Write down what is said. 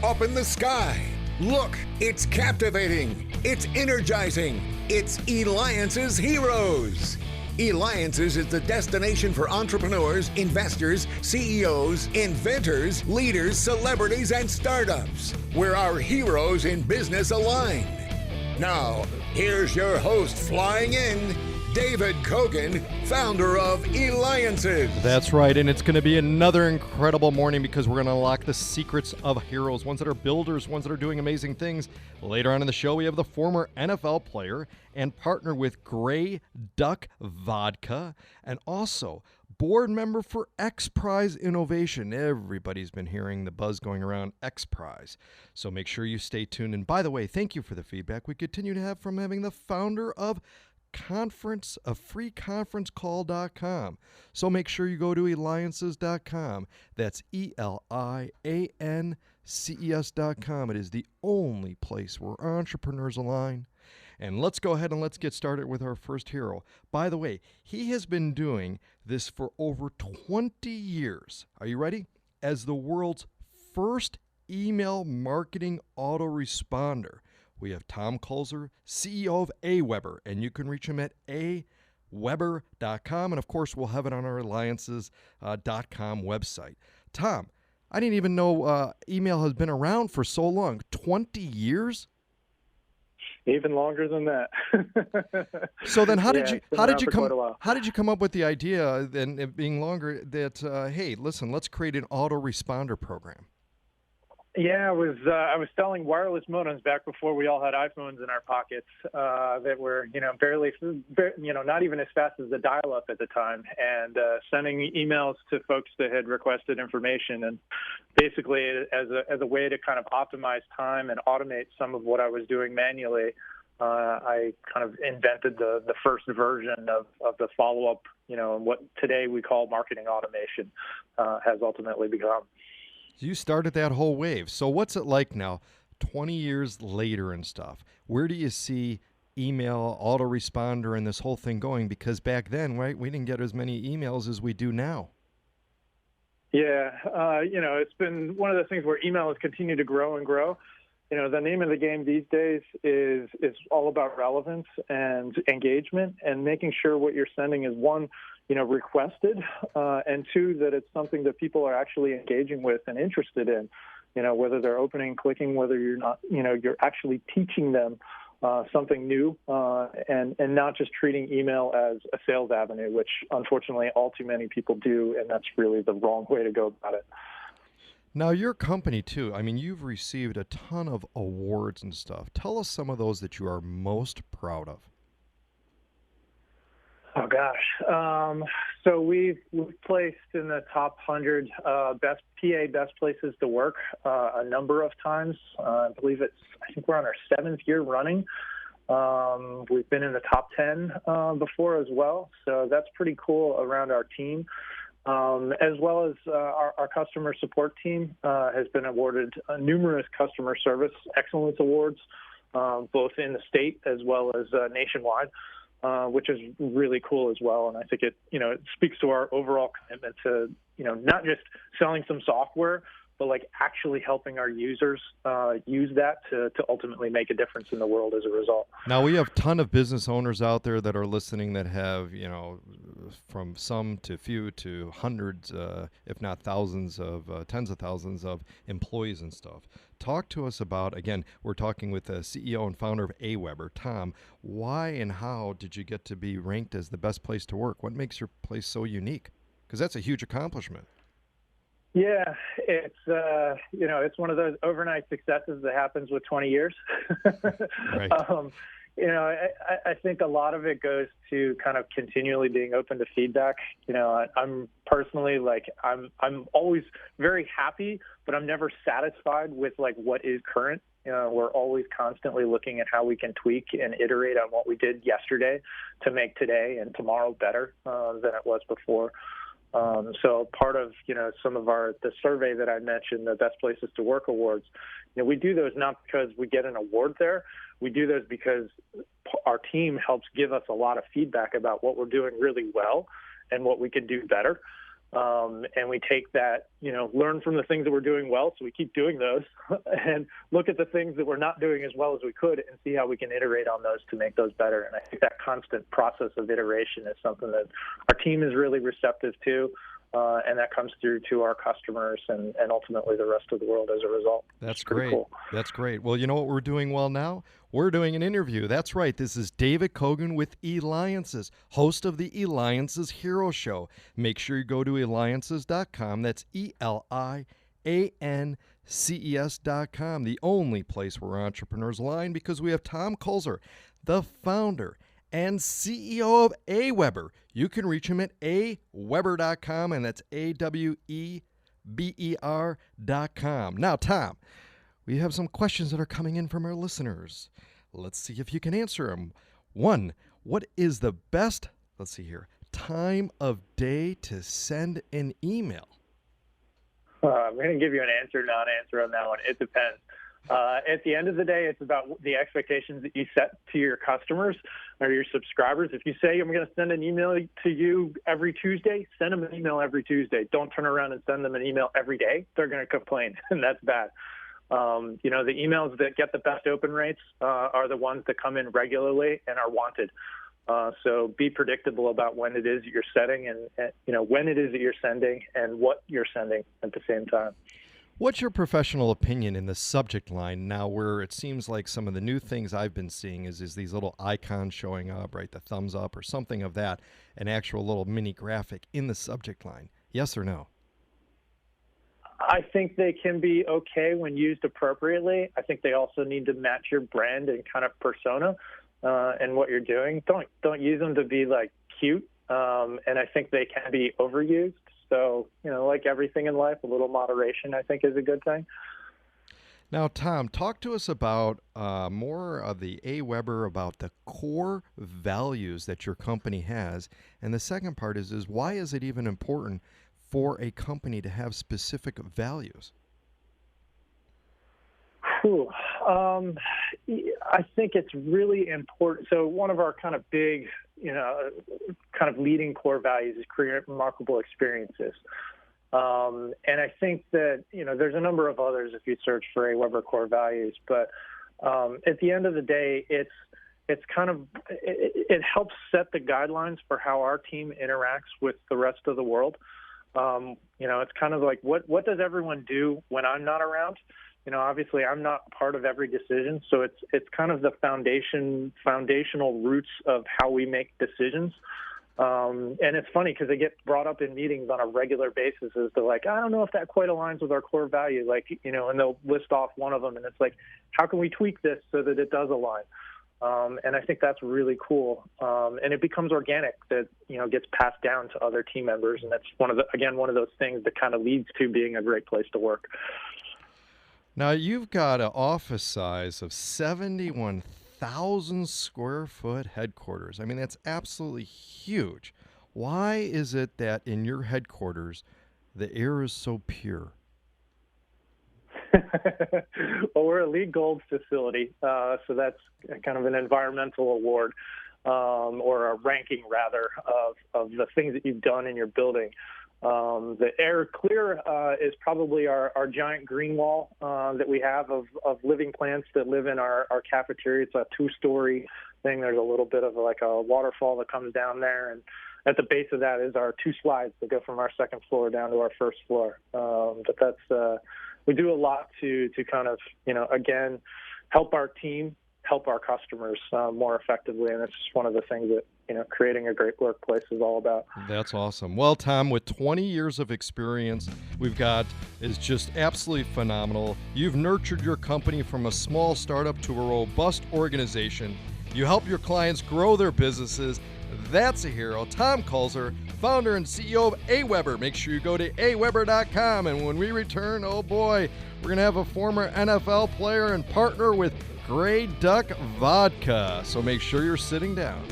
up in the sky. Look, it's captivating. It's energizing. It's Eliances Heroes. Eliances is the destination for entrepreneurs, investors, CEOs, inventors, leaders, celebrities, and startups, where our heroes in business align. Now, here's your host flying in, David Kogan, founder of Eliances. That's right, and it's going to be another incredible morning because we're going to unlock the secrets of heroes, ones that are builders, ones that are doing amazing things. Later on in the show, we have the former NFL player and partner with Grey Duck Vodka, and also board member for X Prize Innovation. Everybody's been hearing the buzz going around X Prize, so make sure you stay tuned. And by the way, thank you for the feedback we continue to have from having the founder of freeconferencecall.com. So make sure you go to Eliances.com. That's Eliances.com. It is the only place where entrepreneurs align. And let's go ahead and let's get started with our first hero. By the way, he has been doing this for over 20 years. Are you ready? As the world's first email marketing autoresponder. We have Tom Kulzer, CEO of Aweber, and you can reach him at Aweber.com. And, of course, we'll have it on our Eliances.com website. Tom, I didn't even know email has been around for so long. 20 years? Even longer than that. So then how did you come up with the idea, and it being longer, that, hey, listen, let's create an autoresponder program? Yeah, I was selling wireless modems back before we all had iPhones in our pockets that were, barely, not even as fast as the dial-up at the time, and sending emails to folks that had requested information. And basically, as a way to kind of optimize time and automate some of what I was doing manually, I kind of invented the first version of the follow-up, what today we call marketing automation has ultimately become. You started that whole wave. So what's it like now, 20 years later and stuff? Where do you see email, autoresponder, and this whole thing going? Because back then, right, we didn't get as many emails as we do now. Yeah, it's been one of those things where email has continued to grow and grow. The name of the game these days is all about relevance and engagement and making sure what you're sending is, one, requested, and two, that it's something that people are actually engaging with and interested in, whether they're opening, clicking, whether you're not, you're actually teaching them something new, and not just treating email as a sales avenue, which unfortunately all too many people do, and that's really the wrong way to go about it. Now, your company, too, I mean, you've received a ton of awards and stuff. Tell us some of those that you are most proud of. Oh, gosh. So we've placed in the top 100 best places to work a number of times. I think we're on our 7th year running. We've been in the top 10 before as well. So that's pretty cool around our team. As well as our customer support team has been awarded numerous customer service excellence awards, both in the state as well as nationwide. Which is really cool as well. And I think it speaks to our overall commitment to, not just selling some software, but like actually helping our users use that to ultimately make a difference in the world as a result. Now, we have a ton of business owners out there that are listening that have, from some to few to hundreds, if not thousands of, tens of thousands of employees and stuff. Talk to us about, again, we're talking with the CEO and founder of Aweber, Tom. Why and how did you get to be ranked as the best place to work? What makes your place so unique? Because that's a huge accomplishment. Yeah, it's it's one of those overnight successes that happens with 20 years. Right. I think a lot of it goes to kind of continually being open to feedback. I'm personally I'm always very happy, but I'm never satisfied with what is current. We're always constantly looking at how we can tweak and iterate on what we did yesterday to make today and tomorrow better than it was before. So part of, some of the survey that I mentioned, the Best Places to Work awards, we do those not because we get an award there. We do those because our team helps give us a lot of feedback about what we're doing really well and what we can do better. And we take that, learn from the things that we're doing well, so we keep doing those, and look at the things that we're not doing as well as we could and see how we can iterate on those to make those better. And I think that constant process of iteration is something that our team is really receptive to, and that comes through to our customers and ultimately the rest of the world as a result. That's great. Cool. That's great. Well, you know what we're doing well now? We're doing an interview. That's right. This is David Kogan with Eliances, host of the Eliances Hero Show. Make sure you go to Eliances.com. That's Eliances.com, the only place where entrepreneurs align, because we have Tom Kulzer, the founder and CEO of Aweber. You can reach him at aweber.com, and that's AWEBER.com. Now, Tom, we have some questions that are coming in from our listeners. Let's see if you can answer them. One, what is the best, time of day to send an email? I'm going to give you an answer, non-answer on that one. It depends. At the end of the day, it's about the expectations that you set to your customers or your subscribers. If you say, I'm going to send an email to you every Tuesday, send them an email every Tuesday. Don't turn around and send them an email every day. They're going to complain, and that's bad. The emails that get the best open rates are the ones that come in regularly and are wanted. So be predictable about when it is that you're setting and when it is that you're sending and what you're sending at the same time. What's your professional opinion in the subject line now, where it seems like some of the new things I've been seeing is these little icons showing up, right? The thumbs up or something of that, an actual little mini graphic in the subject line. Yes or no? I think they can be okay when used appropriately. I think they also need to match your brand and kind of persona and what you're doing. Don't use them to be like cute. And I think they can be overused. So, like everything in life, a little moderation, I think, is a good thing. Now, Tom, talk to us about more of the Aweber, about the core values that your company has. And the second part is why is it even important for a company to have specific values? I think it's really important. So one of our kind of big, kind of leading core values is create remarkable experiences. And I think that, there's a number of others if you search for Aweber core values. But at the end of the day, it helps set the guidelines for how our team interacts with the rest of the world. It's kind of like, what does everyone do when I'm not around? Obviously I'm not part of every decision, so it's kind of the foundational roots of how we make decisions. And it's funny because they get brought up in meetings on a regular basis as they're like, I don't know if that quite aligns with our core value, and they'll list off one of them, and it's like, how can we tweak this so that it does align? And I think that's really cool. And it becomes organic that, gets passed down to other team members. And that's one of those things that kind of leads to being a great place to work. Now, you've got an office size of 71,000 square foot headquarters. I mean, that's absolutely huge. Why is it that in your headquarters, the air is so pure? Well, we're a LEED Gold facility, so that's kind of an environmental award, or a ranking, rather, of the things that you've done in your building. The Air Clear is probably our giant green wall that we have of living plants that live in our cafeteria. It's a 2-story thing. There's a little bit of like a waterfall that comes down there, and at the base of that is our 2 slides that go from our second floor down to our first floor. But that's we do a lot to kind of, again, help our team, help our customers more effectively, and that's just one of the things that, creating a great workplace is all about. That's awesome. Well, Tom, with 20 years of experience, we've got is just absolutely phenomenal. You've nurtured your company from a small startup to a robust organization. You help your clients grow their businesses. That's a hero. Tom Kulzer, founder and CEO of Aweber. Make sure you go to aweber.com. And when we return, oh boy, we're going to have a former NFL player and partner with Grey Duck Vodka. So make sure you're sitting down.